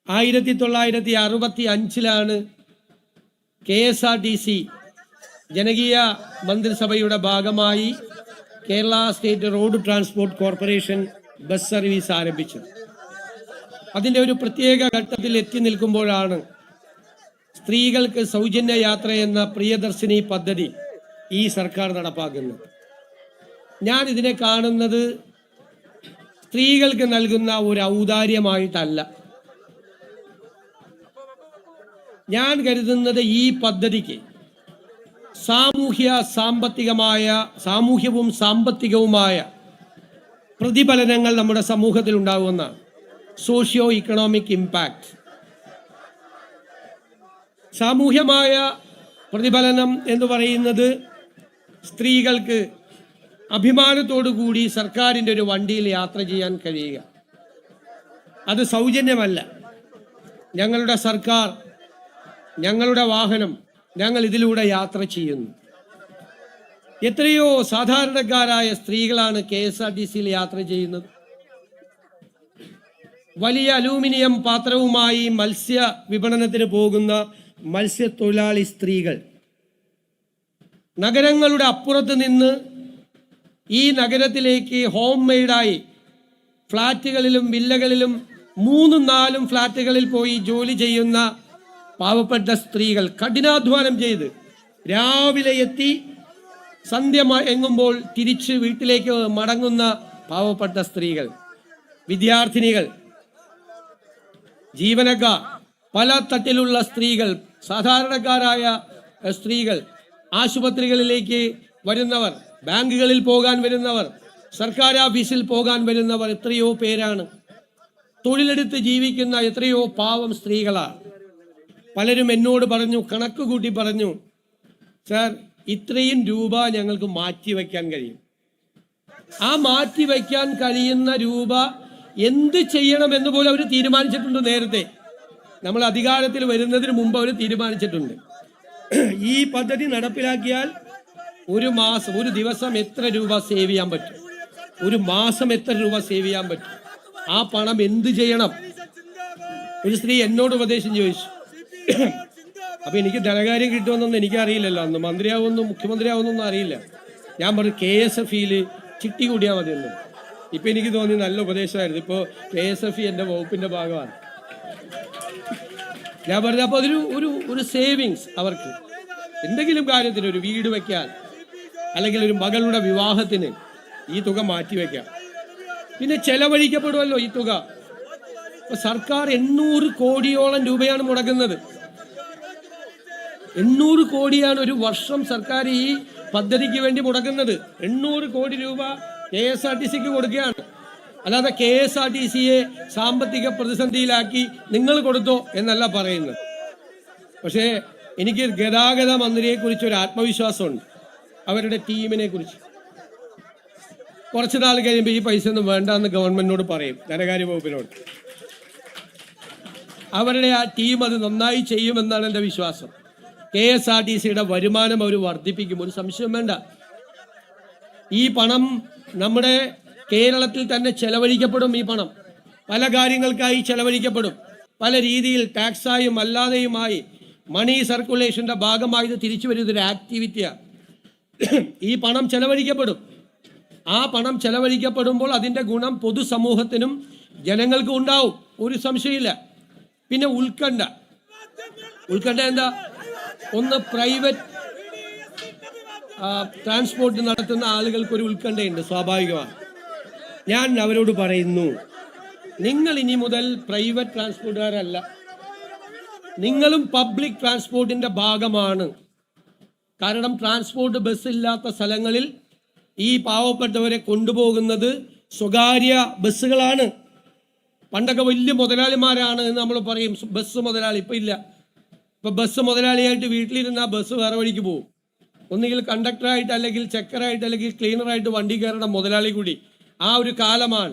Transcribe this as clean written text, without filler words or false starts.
1965 KSRTC ജനകീയ മന്ത്രിസഭയുടെ ഭാഗമായി Kerala state road transport corporation bus service ആരംഭിച്ചത്. അതിൻ്റെ ഒരു പ്രത്യേക ഘട്ടത്തിൽ എത്തി നിൽക്കുമ്പോഴാണ് സ്ത്രീകൾക്ക് സൗജന്യ യാത്ര എന്ന പ്രിയദർശിനി പദ്ധതി ഈ സർക്കാർ നടപ്പാക്കുന്നത്. ഞാൻ ഇതിനെ കാണുന്നത് സ്ത്രീകൾക്ക് നൽകുന്ന ഒരു ഔദാര്യമായിട്ടല്ല. ഞാൻ കരുതുന്നത് ഈ പദ്ധതിക്ക് സാമൂഹ്യവും സാമ്പത്തികവുമായ പ്രതിഫലനങ്ങൾ നമ്മുടെ സമൂഹത്തിൽ ഉണ്ടാകുമെന്നാണ്. Socio economic impact. സാമൂഹ്യമായ പ്രതിഫലനം എന്ന് പറയുന്നത് സ്ത്രീകൾക്ക് അഭിമാനത്തോടു കൂടി സർക്കാരിൻ്റെ ഒരു വണ്ടിയിൽ യാത്ര ചെയ്യാൻ കഴിയുക. അത് സൗജന്യമല്ല. ഞങ്ങളുടെ സർക്കാർ, ഞങ്ങളുടെ വാഹനം, ഞങ്ങൾ ഇതിലൂടെ യാത്ര ചെയ്യുന്നു. എത്രയോ സാധാരണക്കാരായ സ്ത്രീകളാണ് KSRTCയിൽ യാത്ര ചെയ്യുന്നത്. വലിയ അലൂമിനിയം പാത്രവുമായി മത്സ്യ വിപണനത്തിന് പോകുന്ന മത്സ്യത്തൊഴിലാളി സ്ത്രീകൾ നഗരങ്ങളുടെ അപ്പുറത്ത് നിന്ന് ഈ നഗരത്തിലേക്ക് ഹോം മെയ്ഡായി ഫ്ലാറ്റുകളിലും വില്ലകളിലും 3-4 ഫ്ലാറ്റുകളിൽ പോയി ജോലി ചെയ്യുന്ന പാവപ്പെട്ട സ്ത്രീകൾ, കഠിനാധ്വാനം ചെയ്ത് രാവിലെ എത്തി സന്ധ്യ എങ്ങുമ്പോൾ തിരിച്ച് വീട്ടിലേക്ക് മടങ്ങുന്ന പാവപ്പെട്ട സ്ത്രീകൾ, വിദ്യാർത്ഥിനികൾ, ജീവനക്കാർ, പല തട്ടിലുള്ള സ്ത്രീകൾ, സാധാരണക്കാരായ സ്ത്രീകൾ, ആശുപത്രികളിലേക്ക് വരുന്നവർ, ബാങ്കുകളിൽ പോകാൻ വരുന്നവർ, സർക്കാർ ഓഫീസിൽ പോകാൻ വരുന്നവർ, എത്രയോ പേരാണ്. തൊഴിലെടുത്ത് ജീവിക്കുന്ന എത്രയോ പാവം സ്ത്രീകളാണ്. പലരും എന്നോട് പറഞ്ഞു, കണക്ക് കൂട്ടി പറഞ്ഞു, സാർ ഇത്രയും രൂപ ഞങ്ങൾക്ക് മാറ്റിവെക്കാൻ കഴിയും. ആ മാറ്റിവെക്കാൻ കഴിയുന്ന രൂപ എന്ത് ചെയ്യണമെന്ന് പോലും അവർ തീരുമാനിച്ചിട്ടുണ്ട്. നേരത്തെ നമ്മൾ അധികാരത്തിൽ വരുന്നതിന് മുമ്പ് അവർ തീരുമാനിച്ചിട്ടുണ്ട്. ഈ പദ്ധതി നടപ്പിലാക്കിയാൽ ഒരു ദിവസം എത്ര രൂപ സേവ് ചെയ്യാൻ പറ്റും, ഒരു മാസം എത്ര രൂപ സേവ് ചെയ്യാൻ പറ്റും, ആ പണം എന്ത് ചെയ്യണം. ഒരു സ്ത്രീ എന്നോട് ഉപദേശം ചോദിച്ചു. അപ്പൊ എനിക്ക് ധനകാര്യം കിട്ടുമെന്നൊന്നും എനിക്കറിയില്ലല്ലോ, അന്ന് മന്ത്രിയാവുമെന്നും മുഖ്യമന്ത്രിയാവുമെന്നൊന്നും അറിയില്ല. ഞാൻ പറഞ്ഞു KSFയിൽ ചിട്ടി കൂടിയാൽ മതിയെന്ന്. ഇപ്പൊ എനിക്ക് തോന്നി നല്ല ഉപദേശമായിരുന്നു. ഇപ്പോൾ KSF എൻ്റെ വകുപ്പിന്റെ ഭാഗമാണ്. ഞാൻ പറഞ്ഞു, അപ്പോൾ ഒരു സേവിങ്സ് അവർക്ക് എന്തെങ്കിലും കാര്യത്തിന്, ഒരു വീട് വയ്ക്കാൻ അല്ലെങ്കിൽ ഒരു മകളുടെ വിവാഹത്തിന് ഈ തുക മാറ്റിവെക്കാം. പിന്നെ ചെലവഴിക്കപ്പെടുമല്ലോ ഈ തുക. ഇപ്പൊ സർക്കാർ 800 കോടിയോളം രൂപയാണ് മുടക്കുന്നത്. 800 കോടിയാണ് ഒരു വർഷം സർക്കാർ ഈ പദ്ധതിക്ക് വേണ്ടി മുടക്കുന്നത്. 800 കോടി രൂപ KSRTCക്ക് കൊടുക്കുകയാണ്. അല്ലാതെ KSRTCയെ സാമ്പത്തിക പ്രതിസന്ധിയിലാക്കി നിങ്ങൾ കൊടുത്തോ എന്നല്ല പറയുന്നത്. പക്ഷേ എനിക്ക് ഗതാഗത മന്ത്രിയെ കുറിച്ച് ഒരു ആത്മവിശ്വാസമുണ്ട്, അവരുടെ ടീമിനെ കുറിച്ച്. കുറച്ച് നാൾ കഴിയുമ്പോൾ ഈ പൈസ ഒന്നും വേണ്ടെന്ന് ഗവൺമെന്റിനോട് പറയും, ധനകാര്യ വകുപ്പിനോട്. അവരുടെ ആ ടീം അത് നന്നായി ചെയ്യുമെന്നാണ് എൻ്റെ വിശ്വാസം. KSRTCയുടെ വരുമാനം അവർ വർദ്ധിപ്പിക്കും, ഒരു സംശയം വേണ്ട. ഈ പണം നമ്മുടെ കേരളത്തിൽ തന്നെ ചെലവഴിക്കപ്പെടും. ഈ പണം പല കാര്യങ്ങൾക്കായി ചെലവഴിക്കപ്പെടും. പല രീതിയിൽ ടാക്സായും അല്ലാതെയുമായി മണി സർക്കുലേഷന്റെ ഭാഗമായി ഇത് തിരിച്ചു വരുന്നൊരു ആക്ടിവിറ്റിയാണ്. ഈ പണം ചെലവഴിക്കപ്പെടും. ആ പണം ചെലവഴിക്കപ്പെടുമ്പോൾ അതിൻ്റെ ഗുണം പൊതുസമൂഹത്തിനും ജനങ്ങൾക്കും ഉണ്ടാവും, ഒരു സംശയമില്ല. പിന്നെ ഉത്കണ്ഠ എന്താ? ഒന്ന്, പ്രൈവറ്റ് ട്രാൻസ്പോർട്ട് നടത്തുന്ന ആളുകൾക്കൊരു ഉത്കണ്ഠയുണ്ട്, സ്വാഭാവികമാണ്. ഞാൻ അവരോട് പറയുന്നു, നിങ്ങൾ ഇനി മുതൽ പ്രൈവറ്റ് ട്രാൻസ്പോർട്ടുകാരല്ല, നിങ്ങളും പബ്ലിക് ട്രാൻസ്പോർട്ടിന്റെ ഭാഗമാണ്. കാരണം ട്രാൻസ്പോർട്ട് ബസ് ഇല്ലാത്ത സ്ഥലങ്ങളിൽ ഈ പാവപ്പെട്ടവരെ കൊണ്ടുപോകുന്നത് സ്വകാര്യ ബസ്സുകളാണ്. പണ്ടൊക്കെ വലിയ മുതലാളിമാരാണ് എന്ന് നമ്മൾ പറയും, ബസ് മുതലാളി. ഇപ്പം ഇല്ല. ഇപ്പം ബസ് മുതലാളിയായിട്ട് വീട്ടിലിരുന്നാൽ ബസ് വേറെ വഴിക്ക് പോകും. ഒന്നുകിൽ കണ്ടക്ടറായിട്ട്, അല്ലെങ്കിൽ ചെക്കറായിട്ട്, അല്ലെങ്കിൽ ക്ലീനറായിട്ട് വണ്ടി കയറണം മുതലാളി കൂടി. ആ ഒരു കാലമാണ്.